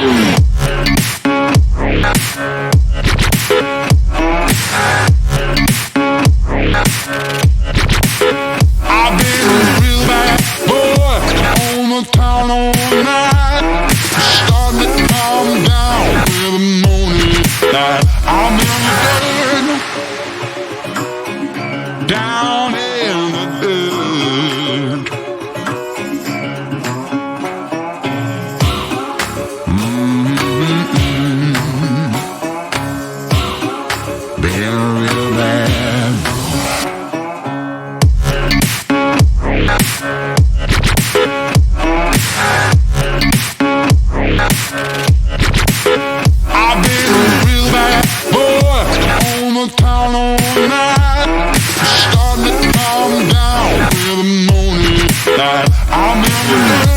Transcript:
I've been a real bad boy on the town all night. Starting to calm down with the morning light. I'm in the dirt, down in the dirt. Been real bad. I've been a real bad boy on the town all night. Starting to calm down with the morning light. I'm in the